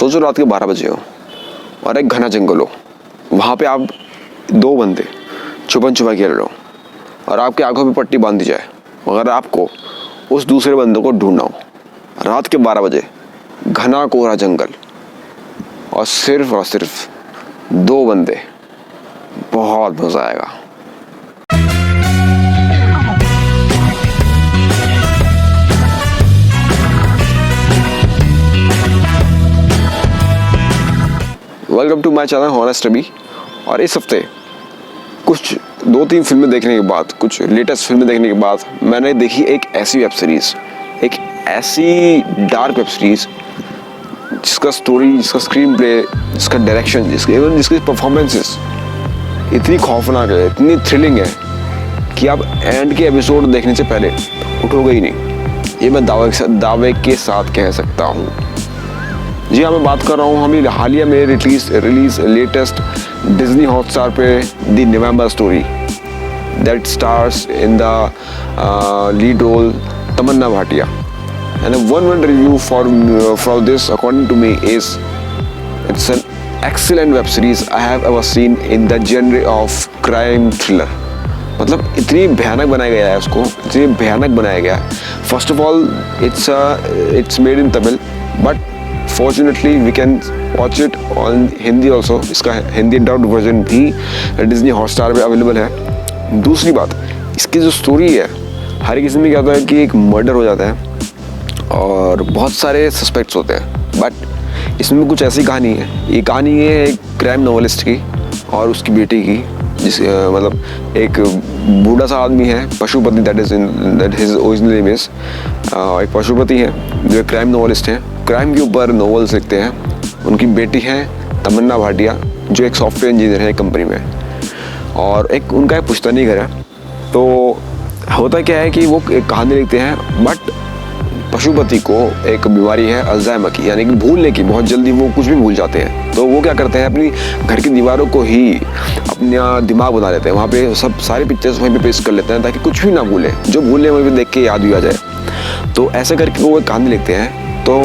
सोचो रात के 12 बजे हो और एक घना जंगल हो, वहाँ पे आप 2 बंदे छुपन छुपा खेल रहे हो और आपकी आंखों पे पट्टी बांध दी जाए, मगर आपको उस दूसरे बंदे को ढूंढना हो रात के 12 बजे, घना कोहरा जंगल और सिर्फ 2 बंदे, बहुत मजा आएगा। Welcome to my channel honest Abhi. और इस हफ्ते कुछ 2-3 फिल्में देखने के बाद, कुछ लेटेस्ट फिल्में देखने के बाद मैंने देखी एक ऐसी वेब सीरीज़, एक ऐसी डार्क वेब सीरीज़ जिसका स्टोरी, जिसका स्क्रीन प्ले, जिसका डायरेक्शन, जिसकी परफॉर्मेंसेस इतनी खौफनाक है, इतनी थ्रिलिंग है कि आप एंड के एपिसोड देखने से पहले उठोगे ही नहीं। ये मैं दावे के साथ कह सकता हूँ। जी हाँ, मैं बात कर रहा हूँ हम हालिया में रिलीज लेटेस्ट डिज्नी हॉटस्टार पे the November story that stars in the lead role Tamannaah Bhatia. And one review for this according to me is it's an excellent web series I have ever seen in the genre of crime thriller। मतलब इतनी भयानक बनाया गया है उसको, इतनी भयानक बनाया गया है। First of all it's made in Tamil, but fortunately we can watch it on Hindi also। इसका हिंदी डब्ड वर्जन भी डिज्नी हॉटस्टार पे अवेलेबल है। दूसरी बात, इसकी जो स्टोरी है, हर किसी में क्या होता है कि एक मर्डर हो जाता है और बहुत सारे सस्पेक्ट्स होते हैं, बट इसमें कुछ ऐसी कहानी है। ये कहानी है एक क्राइम नॉवेलिस्ट की और उसकी बेटी की, मतलब एक बूढ़ा सा आदमी है, Pashupati, that his original name is. एक पशुपति है जो एक क्राइम नॉवेलिस्ट है, क्राइम के ऊपर नॉवेल्स लिखते हैं। उनकी बेटी है तमन्ना भाटिया जो एक सॉफ्टवेयर इंजीनियर है एक कंपनी में, और एक उनका एक पुश्तैनी घर है। तो होता क्या है कि वो एक कहानी लिखते हैं, बट पशुपति को एक बीमारी है अल्जाइमर की, यानी कि भूलने की, बहुत जल्दी वो कुछ भी भूल जाते हैं। तो वो क्या करते हैं, अपनी घर की दीवारों को ही अपना दिमाग बना लेते हैं, वहाँ पे सब सारी पिक्चर्स वहीं पे पेस्ट कर लेते हैं ताकि कुछ भी ना भूलें, जो भूलें वहीं पे देख के याद भी आ जाए। तो ऐसे करके वो एक कहानी लिखते हैं। तो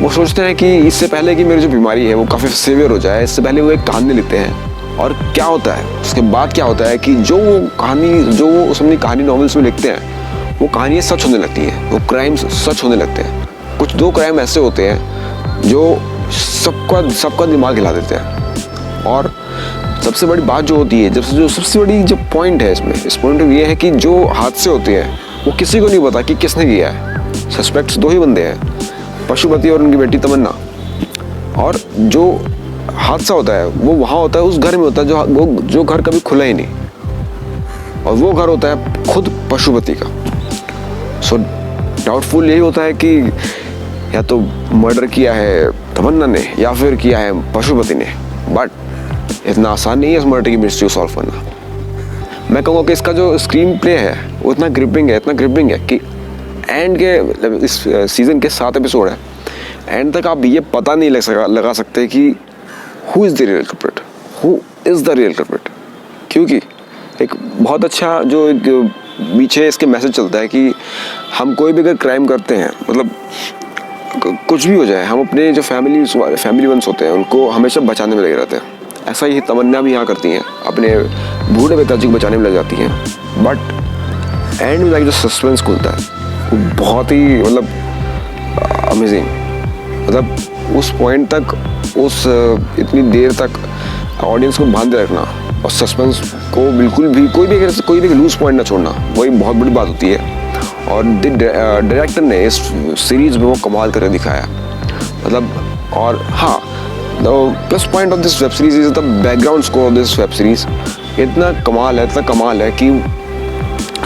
वो सोचते हैं कि इससे पहले कि मेरी जो बीमारी है वो काफ़ी सीवियर हो जाए, इससे पहले वो एक कहानी लिखते हैं। और क्या होता है उसके बाद, क्या होता है कि जो वो अपनी कहानी नॉवेल्स में लिखते हैं, वो कहानियाँ सच होने लगती हैं, वो क्राइम्स सच होने लगते हैं। कुछ 2 क्राइम ऐसे होते हैं जो सबका दिमाग हिला देते हैं। और सबसे बड़ी बात जो होती है, सबसे बड़ी जो पॉइंट है इसमें, इस पॉइंट में ये है कि जो हादसे होते हैं वो किसी को नहीं पता कि किसने किया है। सस्पेक्ट्स 2 ही बंदे हैं, पशुपति और उनकी बेटी तमन्ना। और जो हादसा होता है वो वहाँ होता है, उस घर में होता है जो घर कभी खुला ही नहीं, और वो घर होता है खुद पशुपति का। सो डाउटफुल यही होता है कि या तो मर्डर किया है तमन्ना ने या फिर किया है पशुपति ने, बट इतना आसान नहीं है इस मर्डर की मिस्ट्री को सॉल्व करना। मैं कहूँगा कि इसका जो स्क्रीन प्ले है वो इतना ग्रिपिंग है कि एंड के इस सीज़न के 7 एपिसोड है, एंड तक आप ये पता नहीं लगा सकते कि who is the real culprit, क्योंकि एक बहुत अच्छा जो एक पीछे इसके मैसेज चलता है कि हम कोई भी अगर क्राइम करते हैं, मतलब कुछ भी हो जाए, हम अपने जो फैमिली वंस होते हैं उनको हमेशा बचाने में लगे रहते हैं। ऐसा ही तमन्ना भी यहाँ करती हैं, अपने बूढ़े पिताजी को बचाने में लग जाती हैं। बट एंड में लाइक जो सस्पेंस खुलता है वो बहुत ही मतलब अमेजिंग। मतलब उस पॉइंट तक, उस इतनी देर तक ऑडियंस को बांधे रखना और सस्पेंस को बिल्कुल भी कोई भी लूज पॉइंट ना छोड़ना, वही बहुत बड़ी बात होती है। और डायरेक्टर ने इस सीरीज में वो कमाल करके दिखाया, मतलब। और हाँ, the plus point of this web series is the background score of this web series. इतना कमाल है कि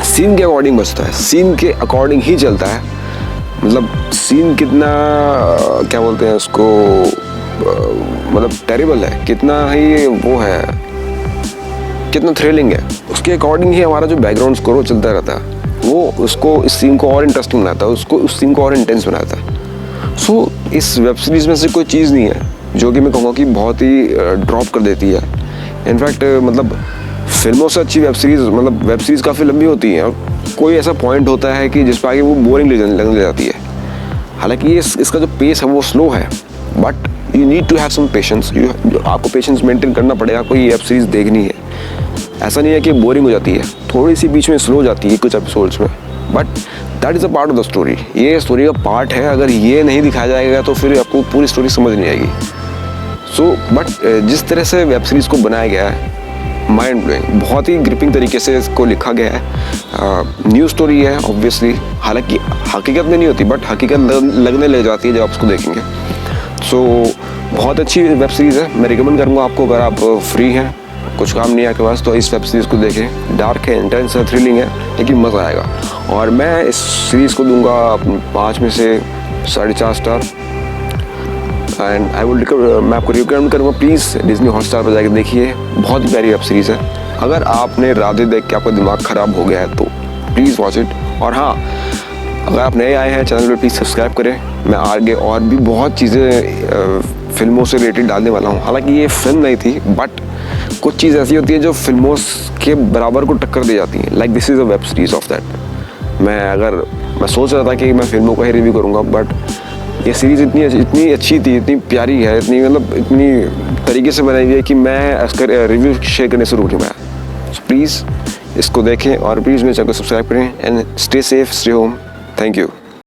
सीन के अकॉर्डिंग बचता है, सीन के अकॉर्डिंग ही चलता है। मतलब सीन कितना, क्या बोलते हैं उसको, मतलब टेरिबल है, कितना ही वो है, कितना थ्रिलिंग है, उसके अकॉर्डिंग ही हमारा जो बैकग्राउंड स्कोर चलता रहता है। वो उसको, इस सीन को और इंटरेस्टिंग बनाता है, उसको उस सीन को और इंटेंस बनाता है। सो इस वेब सीरीज़ में से कोई चीज़ नहीं है जो कि मैं कहूँगा कि बहुत ही ड्रॉप कर देती है। इनफैक्ट मतलब फिल्मों से अच्छी वेब सीरीज़ काफ़ी लंबी होती है और कोई ऐसा पॉइंट होता है कि जिस पर आगे वो बोरिंग लगने जाती है। हालांकि इसका जो पेस है वो स्लो है, but you need to have some patience, आपको पेशेंस मेंटेन करना पड़ेगा कोई वेब सीरीज़ देखनी है। ऐसा नहीं है कि बोरिंग हो जाती है, थोड़ी सी बीच में स्लो हो जाती है कुछ एपिसोड्स में, but that is a part of the story. ये स्टोरी का पार्ट है, अगर ये नहीं दिखाया जाएगा तो फिर आपको पूरी स्टोरी समझ नहीं आएगी। बट जिस तरह से वेब सीरीज़ को बनाया गया है, माइंड ब्लोइंग, बहुत ही ग्रिपिंग तरीके से इसको लिखा गया है। न्यू स्टोरी है ऑब्वियसली, हालांकि हकीकत में नहीं होती, बट हकीकत लगने लग जाती है जब आप उसको देखेंगे। बहुत अच्छी वेब सीरीज़ है, मैं रिकमेंड करूँगा आपको। अगर आप फ्री हैं, कुछ काम नहीं है आपके पास, तो इस वेब सीरीज़ को देखें। डार्क है, इंटेंस है, थ्रिलिंग है, लेकिन मज़ा आएगा। और मैं इस सीरीज़ को दूंगा 5 में से 4.5 स्टार। एंड मैं आपको रिकमेंड करूँगा, प्लीज़ डिज्नी हॉटस्टार पर जाकर देखिए, बहुत ही प्यारी वेब सीरीज़ है। अगर आपने राधे देख के आपका दिमाग ख़राब हो गया है तो प्लीज़ वॉच इट। और हाँ, अगर आप नए आए हैं चैनल पर, प्लीज़ सब्सक्राइब करें। मैं आगे और भी बहुत चीज़ें फिल्मों से रिलेटेड डालने वाला हूँ। हालांकि ये फिल्म नहीं थी, बट कुछ चीज़ ऐसी होती है जो फिल्मों के बराबर को टक्कर दे जाती है। Like this is a web series of that. मैं सोच रहा था कि मैं फिल्मों का ही रिव्यू करूँगा, बट ये सीरीज़ इतनी अच्छी थी, इतनी प्यारी है, इतनी तरीके से बनाई हुई है कि मैं इसका रिव्यू शेयर करने से रुक नहीं पाया। सो प्लीज़ इसको देखें और प्लीज़ मेरे चैनल को सब्सक्राइब करें। And stay safe, stay home. Thank you.